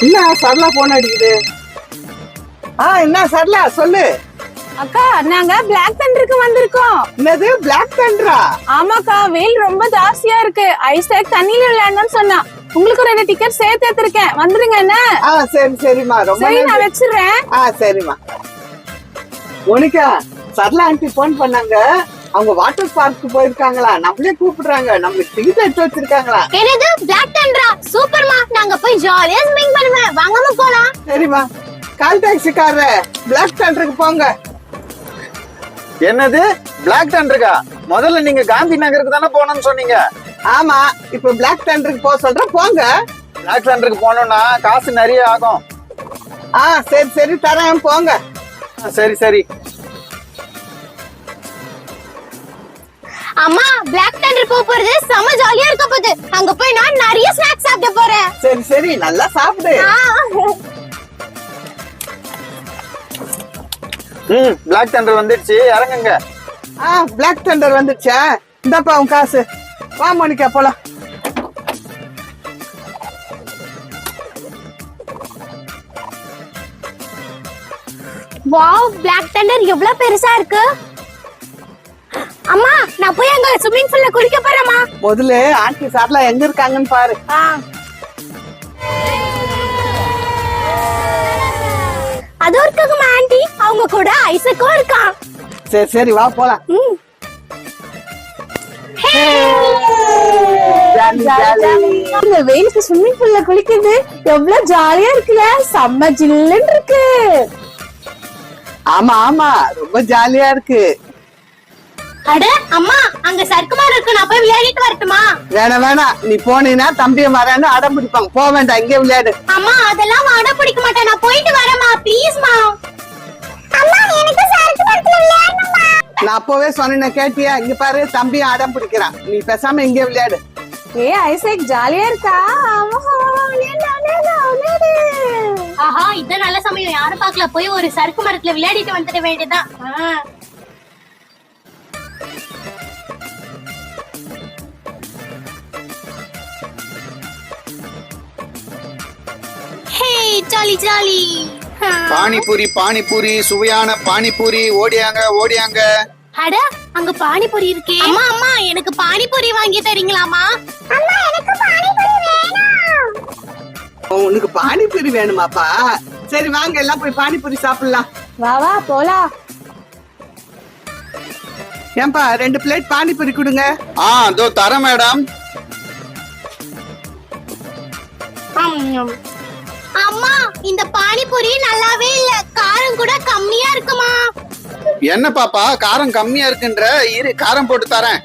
என்ன சரளா போன் அடிக்குது? என்ன சரளா சொல்லு. அக்கா நாங்க பிளாக் தண்டருக்கு வந்திருக்கோம். என்னது பிளாக் தண்டரா? ஆமாக்கா, வெயில் ரொம்ப ஜாஸ்தியா இருக்கு. ஐசேக் தண்ணியில விளையாடணும்னு சொன்னா. உங்களுக்கு ஒரு 2 டிக்கெட் சேர்த்து எடுத்திருக்கேன், வந்துருங்க. என்ன? சரி சரிம்மா, ரொம்ப சரி நான் வச்சிடுறேன். சரிம்மா. மோனிகா, சரளா ஆண்டி போன் பண்ணாங்க. அவங்க வாட்டர் பார்க் போயிருக்காங்களா, நம்மளே கூப்பிடுறாங்க. நம்மளுக்கு டிக்கெட் எடுத்து வச்சிருக்காங்களா? என்னது பிளாக் தண்டரா? சூப்பர்மா, நாங்க போய் ஜாலியா ஸ்விமிங் பண்ணுவேன், வாங்கமா போலாம். சரிம்மா, கால் டாக்ஸிக்காரர் பிளாக் தண்டருக்கு போங்க. என்னது பிளாக் தண்டருக்கா? முதல்ல நீங்க காந்தி நகருக்கு தானே போகணும்னு சொன்னீங்க. ஆமா, இப்ப பிளாக் தண்டருக்கு போக சொல்றேன், போங்க. பிளாக் தண்டருக்கு போனோம்னா காசு நிறைய ஆகும். சரி சரி தரேன், போங்க. சரி சரி. அம்மா, பிளாக் தண்டர் போறது செம ஜாலியா இருக்க போகுது. அங்க போய் நான் நிறைய ஸ்நாக்ஸ் சாப்பிட போறேன். சரி சரி, நல்லா சாப்பிடு. பிளாக் தண்டர் வந்துடுச்சு, இறங்குங்க. பிளாக் தண்டர் வந்துச்சா? இந்தப்பா உன் காசு. வா மோனிகா போலாம். வாவ், பிளாக் தண்டர் எவ்வளவு பெருசா இருக்கு. அம்மா, நான் போய் அங்க ஸ்விமிங் பூல்ல குளிக்க போறேம்மா. முதல்ல ஆண்டி சரளா எங்க இருக்காங்கன்னு பாரு. அது இருக்காங்க ஆண்டி, அவங்க கூட ஐசக்கும் இருக்கான். சரி சரி, வா போலாம். இந்த வெயிலுக்கு ஸ்விம்மிங் பூல்ல குளிக்கிறது எவ்வளவு ஜாலியா இருக்குல்ல, செம்ம ஜில்லுன்னு இருக்கு. ஆமா ஆமா, ரொம்ப ஜாலியா இருக்கு. அட அம்மா, அங்க சர்க்குமார் இருக்கு, நான் போய் விளையாடிட்டு வரட்டுமா? வேணாம் வேணாம், நீ போனீங்கன்னா தம்பிய வரேன்னு அடம் பிடிப்பாங்க. போக வேண்டாம், இங்கே விளையாடு. அம்மா, அதெல்லாம் அடம் பிடிக்க மாட்டேன், நான் போயிட்டு வரேம்மா, ப்ளீஸ்மா. அம்மா, எனக்கு சர்க்குமார்ல விளையாடணுமா? நான் அப்பவே சொன்னேன், கேட்டியா? இங்க பாரு, தம்பியும் அடம் பிடிக்கிறான். நீ பேசாம இங்கே விளையாடு. ஐசேக் ஜாலியா இருக்கா? ஆஹா, இதான் நல்ல சமயம், யாரும் பார்க்கல. போய் ஒரு சறுக்கு மரத்துல விளையாடிட்டு வந்துட வேண்டியதான். ஹே, ஜாலி ஜாலி. பானிபூரி பானிபூரி, சுவையான பானிபூரி, ஓடியாங்க ஓடியாங்க. அட, அங்க பானிபூரி இருக்கே. அம்மா அம்மா, எனக்கு பானிபூரி வாங்கி தரீங்களாமா? அம்மா, எனக்கு பானிபூரி வேணும். உனக்கு பானிபூரி வேணுமாப்பா? சரி வாங்க, எல்லாம் போய் பானிபூரி சாப்பிடலாம். வா வா போலாம். ஏன்பா 2 பிளேட் பானிபூரி கொடுங்க. இதோ தரேன் மேடம். அம்மா, இந்த பானிபூரி நல்லாவே இல்ல, காரம் கூட கம்மியா இருக்குமா? என்ன பாப்பா, காரம் கம்மியா இருக்குன்ற? இரு, காரம் போட்டு தரேன்.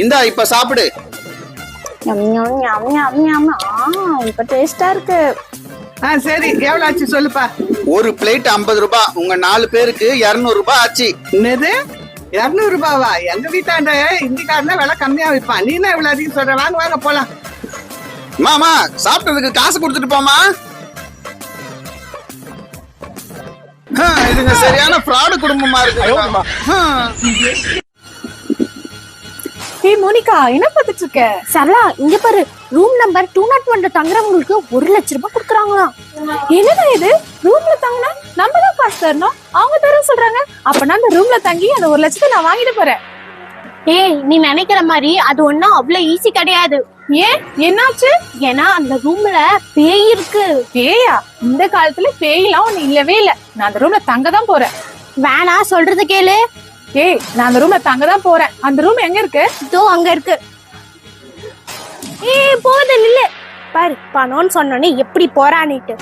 இந்தா, இப்ப சாப்பிடு. இப்ப டேஸ்டா இருக்கு. சரி, எவ்வளவு ஆச்சு சொல்லுப்பா. ஒரு பிளேட் 50 ரூபாய். உங்க 4 பேருக்கு 200 ரூபாய் ஆச்சு. என்னது 200 ரூபாவா? எங்க வீட்டாண்ட இந்திக்காரன் விலை கம்மியா விற்பான். நீ என்ன இவ்வளவு அதிகம் சொல்ற? வாங்க வாங்க போலாம். மாமா, சாப்பிட்டதுக்கு காசு கொடுத்துட்டு போமா. இதுங்க சரியான ஃப்ராடு குடும்பமா இருக்கு. மோனிகா, என்ன பார்த்துட்டு இருக்க? சரளா, இங்க பாரு, ரூம் நம்பர் 201ல தங்குறவங்களுக்கு 1 லட்சம் ரூபாய் கொடுக்குறாங்களாம். என்னடா இது, ரூம்ல தங்கினா நம்ம தான் காசு தரணும், அவங்க தர சொல்றாங்க. அப்பனா அந்த ரூம்ல தங்கி அந்த 1 லட்சத்தை நான் வாங்கிட்டு போறேன். ஏய், நீ நினைக்கிற மாதிரி அது ஒண்ணும் அவ்வளவு ஈஸி கிடையாது. ஏன், என்னாச்சு? ஏன்னா அந்த ரூம்ல பேய் இருக்கு. பேயா? இந்த காலத்துல பேயெல்லாம் ஒண்ணு இல்லவே இல்ல. நான் அந்த ரூம்ல தங்க தான் போறேன். வேணா, சொல்றது கேளு. ஏய், நான் அந்த ரூம்ல தங்க தான் போறேன். அந்த ரூம் எங்க இருக்கு? இதோ அங்க இருக்கு. ஏய், போகுது, நில்லு. பாரு, பணம்னு சொன்னோன்னே எப்படி போறானிட்டு.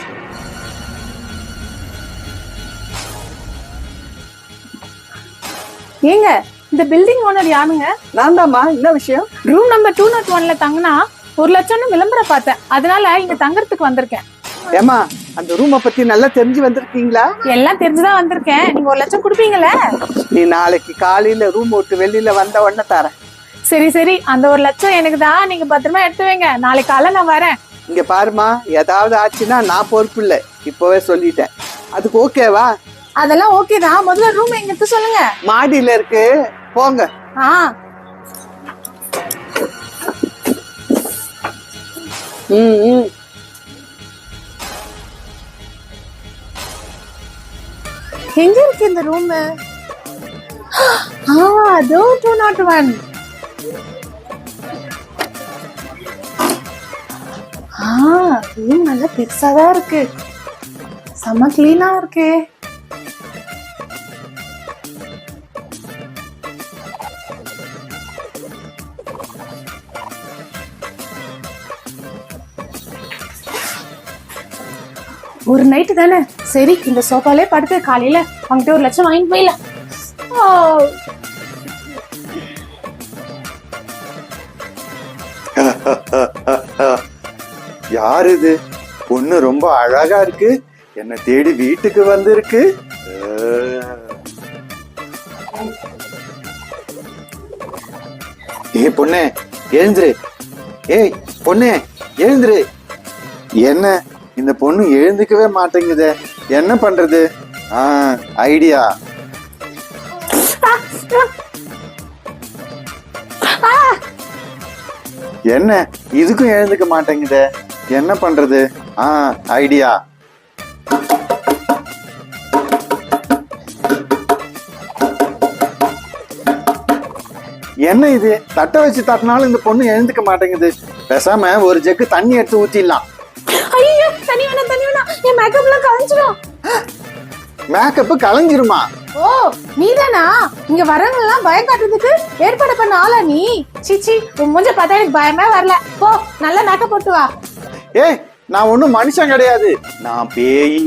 ஏங்க, இந்த பில்டிங் ஓனர் யாருங்க? நான் தாம்மா. என்ன விஷயம்? ரூம் நம்பர் 201ல தங்கினா 1 லட்சம்னு விளம்பரம் பார்த்தேன், அதனால இங்க தங்கறதுக்கு வந்திருக்கேன். ஏமா, அந்த ரூமை பத்தி நல்லா தெரிஞ்சு வந்திருக்கீங்களா? எல்லாம் தெரிஞ்சுதான் வந்திருக்கேன். நீங்க 1 லட்சம் கொடுப்பீங்களே? நீ நாளைக்கு காலையில ரூம் விட்டு வெளியில வந்த உடனே தரேன். சரி சரி, அந்த 1 லட்சம் எனக்கு தான், நீங்க பத்திரமா எடுத்து வைங்க. நாளைக்கு காலைல நான் வரேன். இங்க பாருமா, ஏதாவது ஆச்சுன்னா நான் பொறுப்பு இல்லை, இப்பவே சொல்லிட்டேன். அதுக்கு ஓகேவா? அதெல்லாம் ஓகே தான். முதல்ல ரூம் எங்க இருக்கு சொல்லுங்க. மாடியில இருக்கு, போங்க. எங்க இருக்கு இந்த ரூம்? அதோ 201. ரூம் நல்லா பெருசாதான் இருக்கு, செம்ம கிளீனா இருக்கு. ஒரு நைட்டு தானே, சரி இந்த சோஃபாலே படுத்து காலையில அவங்கிட்ட 1 லட்சம் வாங்கிட்டு போயில. யாரு இது? பொண்ணு ரொம்ப அழகா இருக்கு, என்ன தேடி வீட்டுக்கு வந்திருக்கு. ஏய் பொண்ணே எழுந்துரு, ஏய் பொண்ணே எழுந்துரு. என்ன இந்த பொண்ணு எழுந்துக்கவே மாட்டேங்குதே, என்ன பண்றது? ஐடியா. என்ன இதுக்கும் எழுந்துக்க மாட்டேங்குதே, என்ன பண்றது? ஐடியா. என்ன இது, தட்டை வச்சு தட்டினாலும் இந்த பொண்ணு எழுந்துக்க மாட்டேங்குது. பேசாம ஒரு ஜக்கு தண்ணி எடுத்து ஊத்திடலாம். ஐயோ தண்ணி வேணாம், தண்ணி வேணாம், என் மேக்கப்லாம் கலைஞ்சிரும். மேக்கப் கலைஞ்சிருமா? ஓ நீதானா? இங்க வரவங்க எல்லாம் பயம் காட்டுறதுக்கு ஏற்பாடு பண்ண ஆளா நீ? சீச்சி, உன் மூஞ்ச பார்த்தா எனக்கு பயமே வரல. போ நல்லா மேக்கப் போட்டு வா. ஏய் நான் ஒண்ணும் மனுஷன் கிடையாது, நான் பேய்.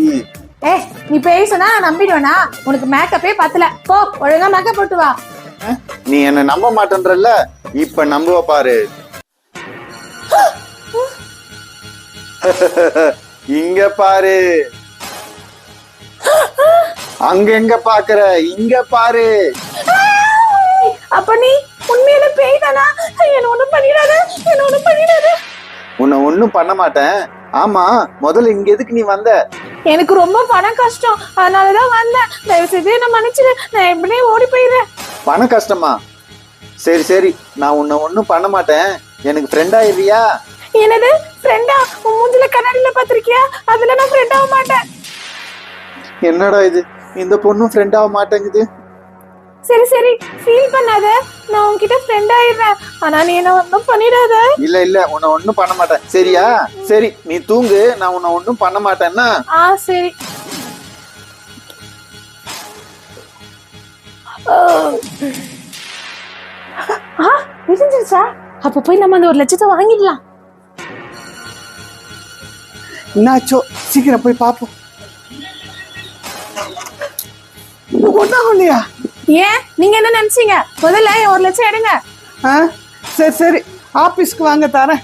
நீ பேய் சொன்னா நான் நம்பிடுவேனா? உனக்கு மேக்கப்பே பத்தல, போ ஒழுங்கா மேக்கப் போட்டு வா. நீ என்ன நம்ப மாட்டேன்றல்ல, இப்ப நம்புவ பாரு. இங்க பாரு, அங்க எங்க பாக்குற, இங்க பாரு. அப்ப நீ உண்மையில பேய் தானா? என்ன ஒண்ணும் பண்ணிடாத, என்ன ஒண்ணும் பண்ணிடாத. உன்னை ஒண்ணும் பண்ண மாட்டேன். ஆமா முதல்ல இங்க எதுக்கு நீ வந்த? எனக்கு ரொம்ப பணம் கஷ்டம், அதனாலதான் வந்தேன். தயவு செய்து என்ன மன்னிச்சிரு, நான் எப்படியே ஓடி போயிடுறேன். பண கஷ்டமா? சரி சரி, நான் உன்னை ஒண்ணும் பண்ண மாட்டேன். எனக்கு ஃப்ரெண்ட் ஆயிருவியா? என்னது ஃப்ரெண்டா? உன் மூஞ்சில கண்ணாடியில பாத்திருக்கியா? அதுல நான் ஃப்ரெண்ட் ஆக மாட்டேன். என்னடா இது, இந்த பொண்ணும் ஃப்ரெண்ட் ஆக மாட்டேங்குது. சரி சரி ஃபீல் பண்ணாத, நான் உன்கிட்ட ஃப்ரெண்ட் ஆயிடுறேன். ஆனா நீ என்ன ஒன்னும் பண்ணிடாத. இல்ல இல்ல, உன்னை ஒண்ணும் பண்ண மாட்டேன், சரியா? சரி நீ தூங்கு, நான் உன்னை ஒண்ணும் பண்ண மாட்டேன்னா. சரி. விரிஞ்சிருச்சா? அப்ப போய் நம்ம அந்த 1 லட்சத்தை வாங்கிடலாம். என்னாச்சோ, சீக்கிரம் போய் பாப்போம். ஒன்னும் இல்லையா? ஏன் நீங்க என்ன நினைச்சீங்க? முதல்ல 1 லட்சம் எடுங்க. சரி சரி, ஆபீஸ்க்கு வாங்க தரேன்.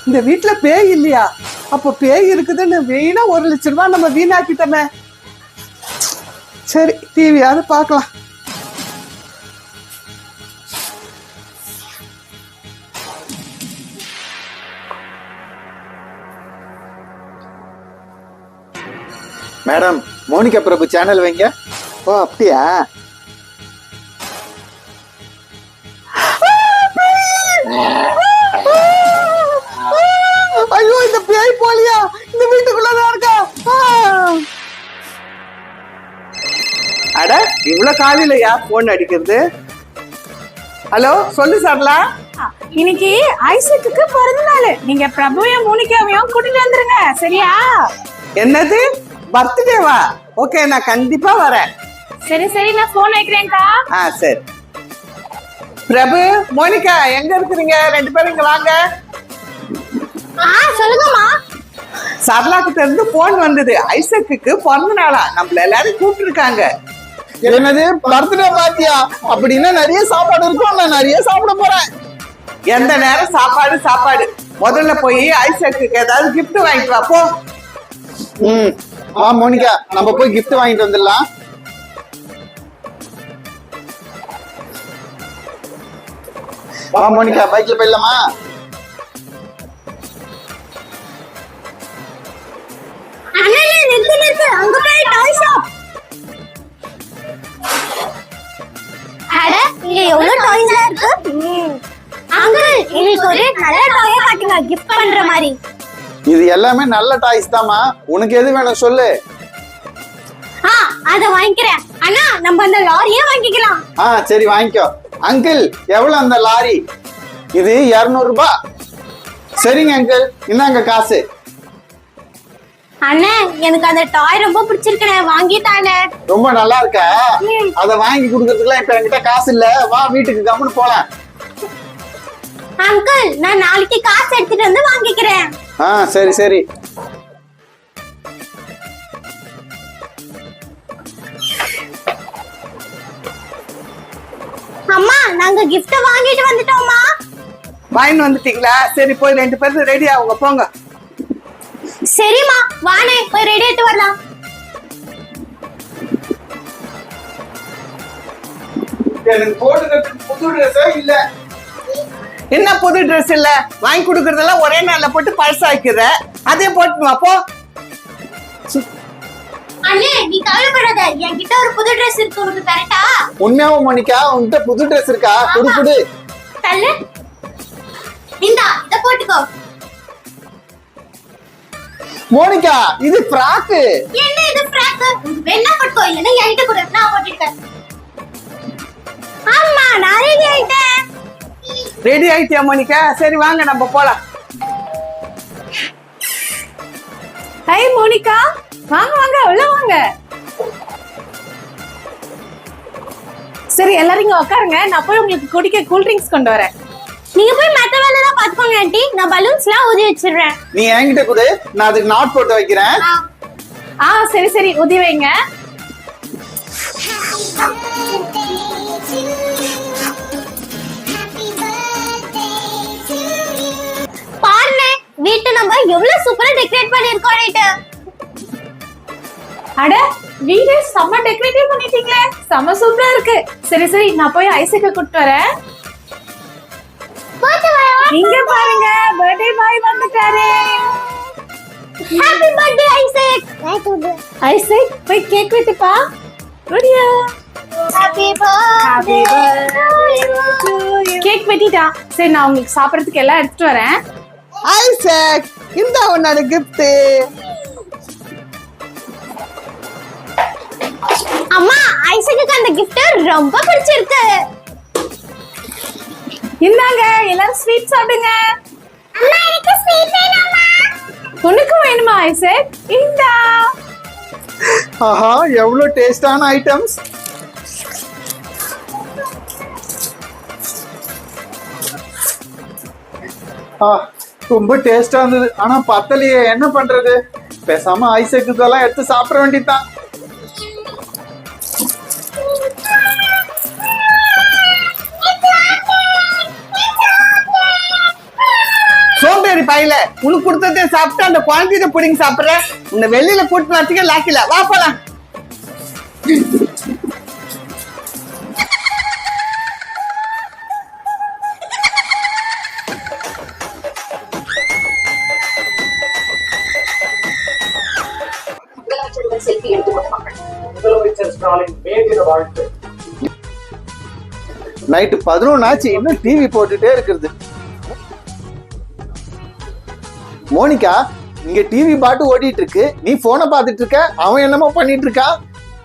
இந்த வீட்டுல பேய் இல்லையா? அப்ப பேய் இருக்குதுன்னு வீணா 1 லட்சம் ரூபாய் நம்ம வீணாக்கிட்டோமே. சரி டிவியாவது பார்க்கலாம். மேடம், மோனிகா பிரபு சேனல் வைங்க. ஓ அப்படியா? ஐயோ இந்த பேய் போலியா இந்த வீட்டுக்குள்ளதான் இருக்கா? அட இவ்வளவு காலையில யார் போன் அடிக்கிறது? ஹலோ சொல்லு சரளா. இன்னைக்கு ஐசக்குக்கு பிறந்த நாள், நீங்க பிரபுவையும் மோனிகாவையும் கூட்டிட்டு வந்துருங்க, சரியா? என்னது பர்த்டேவா? ஓகே நான் கண்டிப்பா வரேன். சரி சரி, நான் போன் வைக்கிறேன்க்கா. சரி. பிரபு மோனிகா எங்க இருக்கிறீங்க? 2 பேரும் இங்க வாங்க. சொல்லுங்கம்மா. சரளா கிட்ட இருந்து போன் வந்தது, ஐசக்குக்கு பிறந்த நாளா, நம்மள எல்லாரும் கூப்பிட்டு இருக்காங்க. என்னது பர்த்டே பார்ட்டியா? அப்படின்னா நிறைய சாப்பாடு இருக்கும், நான் நிறைய சாப்பிட போறேன். எந்த நேரம் சாப்பாடு சாப்பாடு. முதல்ல போய் ஐசக்குக்கு ஏதாவது கிஃப்ட் வாங்கிட்டு வா போ. வா மோனிகா, நம்ம போய் gift வாங்கிட்டு வந்துடலாம். வா மோனிகா, பைக்ல போயிடலாமா? அங்க போய் டாய் ஷாப். அட இங்க எவ்வளவு டாய்ஸ் இருக்கு. அங்கிள் எங்களுக்கு ஒரு நல்ல டாயை காட்டுங்க கிஃப்ட் பண்ற மாதிரி. இது எல்லாமே நல்ல டாய்ஸ் தாமா, உனக்கு எது வேணும் சொல்லு. அத வாங்கிக்கிறேன். அண்ணா நம்ம அந்த லாரியே வாங்கிக்கலாம். சரி வாங்கிக்கோ. அங்கிள் எவ்வளவு அந்த லாரி? இது 200 ரூபாய். சரிங்க அங்கிள், இந்தாங்க காசு. அண்ணே எனக்கு அந்த டாய் ரொம்ப பிடிச்சிருக்கே, வாங்கிட்டானே. ரொம்ப நல்லா இருக்கா? அத வாங்கி கொடுக்கறதுக்குலாம் இப்ப என்கிட்ட காசு இல்ல, வா வீட்டுக்கு கம்முன்னு போலாம். அங்கிள் நான் நாளைக்கு காசு எடுத்துட்டு வந்து வாங்கிக்கிறேன். சரி சரி. அம்மா நாங்க gift வாங்கிட்டு வந்துட்டோம்மா. வாங்கிட்டு வந்துட்டீங்களா? சரி போய் 2 பேரும் ரெடி ஆகுங்க, போங்க. சரிம்மா வானே போய் ரெடி ஆயிட்டு வரலாம். எனக்கு போட்டுக்கிறதுக்கு புது ட்ரெஸ்ஸே இல்ல. என்ன புது ட்ரெஸ் இல்ல? வாங்கி கொடுக்கறதெல்லாம் ஒரே நாள்ல போட்டு பழசாக்கிற, அதே போட்டு வா போ. அண்ணே நீ கவலைப்படாத, என்கிட்ட ஒரு புது Dress இருக்கு, உனக்கு தரட்டா? உண்மையாவா மோனிகா? உன்கிட்ட புது ட்ரெஸ் இருக்கா? குடு குடு. தள்ளு. இந்தா இத போட்டுக்கோ. மோனிகா இது ஃப்ராக். என்ன இது ஃப்ராக்? வேணா போட்டுக்கோ, இல்லனா என்கிட்ட கொடு, நான் போட்டுட்டேன். அம்மா நான் ரெடி ஆயிட்டேன். ரெடி ஆயிட்டியா மோனிகா? சரி வாங்க நம்ம போலாம். ஹை மோனிகா, வாங்க வாங்க உள்ள வாங்க. சரி எல்லாரும் இங்க உட்காருங்க, நான் போய் உங்களுக்கு குடிக்க கூல் ட்ரிங்க்ஸ் கொண்டு வரேன். நீங்க போய் மத்த வேலையெல்லாம் பாத்துக்கோங்க ஆண்டி, நான் பலூன்ஸ்லாம் ஊதி வச்சிடுறேன். நீ என்கிட்ட கொடு, நான் அதுக்கு நாட் போட்டு வைக்கிறேன். சரி சரி ஊதி வைங்க. பாருங்க வீட்டை நம்ம எவ்வளவு சூப்பரா டெக்கரேட் பண்ணிருக்கோம். ரைட்? அட வீடு செம்ம டெக்கரேட்டிவ் பண்ணிட்டீங்களே, செம்ம சூப்பரா இருக்கு. சரி சரி நான் போய் ஐசக்க கூட்டிட்டு வரேன். இங்க பாருங்க, பர்த்டே பாய் வந்துட்டாரு. Happy birthday Isaac. ஐசக் போய் கேக் வெட்டுப்பா. ரெடியா? Happy birthday. கேக் வெட்டிட்டா. சரி நான் உங்களுக்கு சாப்பிடறதுக்கு எல்லாம் எடுத்துட்டு வரேன். ஐசக் இந்த உன்னோட gift. அம்மா ஐசக்கு அந்த gift ரொம்ப பிடிச்சிருக்கு. இந்தாங்க எல்லாரும் ஸ்வீட் சாப்பிடுங்க. அம்மா எனக்கு ஸ்வீட் வேணும்மா. உனக்கு வேணுமா ஐசக்? இந்தா. ஆஹா எவ்வளவு டேஸ்டான ஐட்டம்ஸ். ரொம்ப டேஸ்டா இருந்தது, ஆனா பத்தலையே, என்ன பண்றது? பேசாம ஐசக்கு இதெல்லாம் எடுத்து சாப்பிட வேண்டியதுதான். சோம்பேறி பையில, உனக்கு கொடுத்ததே சாப்பிட்டு அந்த குழந்தைய பிடிங்கி சாப்பிடுற. உன்னை வெளியில கூட்டு வரத்துக்கே லாக்கில, வா போலாம். நைட்டு 11 ஆச்சு, இன்னும் டிவி போட்டுட்டே இருக்கிறது. மோனிகா இங்க டிவி பாட்டு ஓடிட்டு இருக்கு, நீ போனை பாத்துட்டு இருக்க, அவன் என்னமோ பண்ணிட்டு இருக்கா.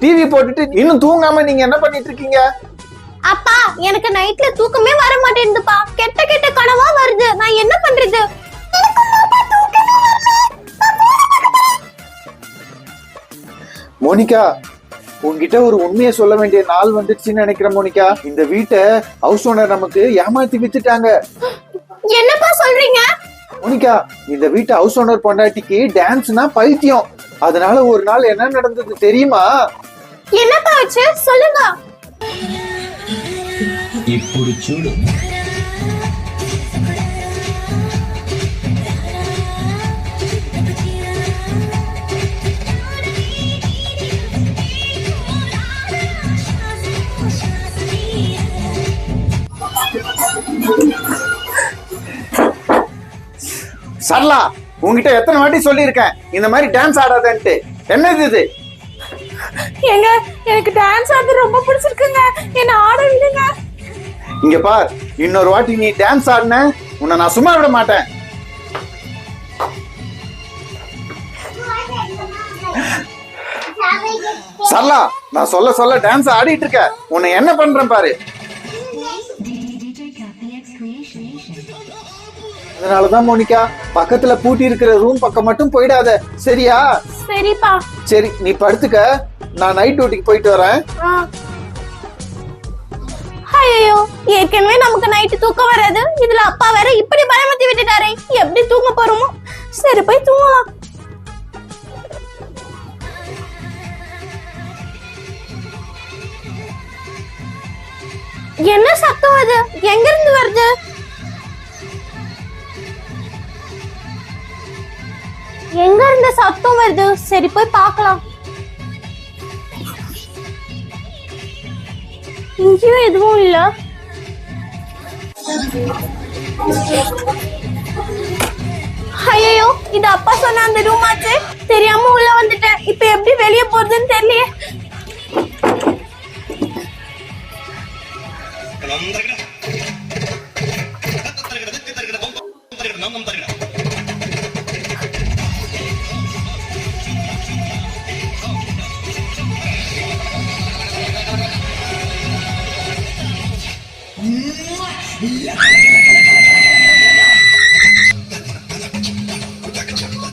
டிவி போட்டுட்டு இன்னும் தூங்காம நீங்க என்ன பண்ணிட்டு இருக்கீங்க? அப்பா எனக்கு நைட்ல தூக்கமே வர மாட்டேங்குதுப்பா, கெட்ட கெட்ட கனவா வருது, நான் என்ன பண்றது? மோனிகா உன்கிட்ட ஒரு உண்மையை சொல்ல வேண்டிய நாள் வந்துடுச்சுன்னு நினைக்கிறேன் மோனிகா. இந்த வீட்டை ஹவுஸ் ஓனர் நமக்கு ஏமாத்தி வித்துட்டாங்க. என்னப்பா சொல்றீங்க? மோனிகா இந்த வீட்டு ஹவுஸ் ஓனர் பொண்டாட்டிக்கு டான்ஸ்னா பைத்தியம். அதனால ஒரு நாள் என்ன நடந்தது தெரியுமா? என்னப்பா ஆச்சு சொல்லுங்க. ఇప్పుడు చూడు சரளா உங்ககிட்ட எத்தனை வாட்டி சொல்லியிருக்கேன் இந்த மாதிரி டான்ஸ் ஆடாதன்ட்டு. என்னது இது? ஏங்க எனக்கு டான்ஸ் ஆடுறது ரொம்ப பிடிச்சிருக்குங்க, என்ன ஆட விடுங்க. இங்க பார், இன்னொரு வாட்டி நீ டான்ஸ் ஆடின உன்னை நான் சும்மா விட மாட்டேன். சரளா, நான் சொல்ல சொல்ல டான்ஸ் ஆடிட்டு இருக்க, உன்னை என்ன பண்றேன் பாரு. அதனாலதான் மோனிகா, பக்கத்துல பூட்டி இருக்கிற ரூம் பக்கம் மட்டும் போயிடாத, சரியா? சரிப்பா. சரி, நீ படுத்துக்க, நான் நைட் டியூட்டிக்கு போயிட்டு வரேன். ஐயோ, ஏற்கனவே நமக்கு நைட்டு தூக்கம் வராது, இதுல அப்பா வேற இப்படி பயமுறுத்தி விட்டுட்டாரே, எப்படி தூங்க போறோமோ? சரி, போய் தூங்கலாம். என்ன சத்தம் அது? எங்க இருந்து வருது? எங்க இருந்து சத்தம் வருது? சரி, போய் பார்க்கலாம். இங்கேயும் எதுவும் இல்ல. ஐயோ, இது அப்பா சொன்ன அந்த ரூம் ஆச்சு. தெரியாம உள்ள வந்துட்டேன். இப்ப எப்படி வெளியே போறதுன்னு தெரியலையே. Yeah.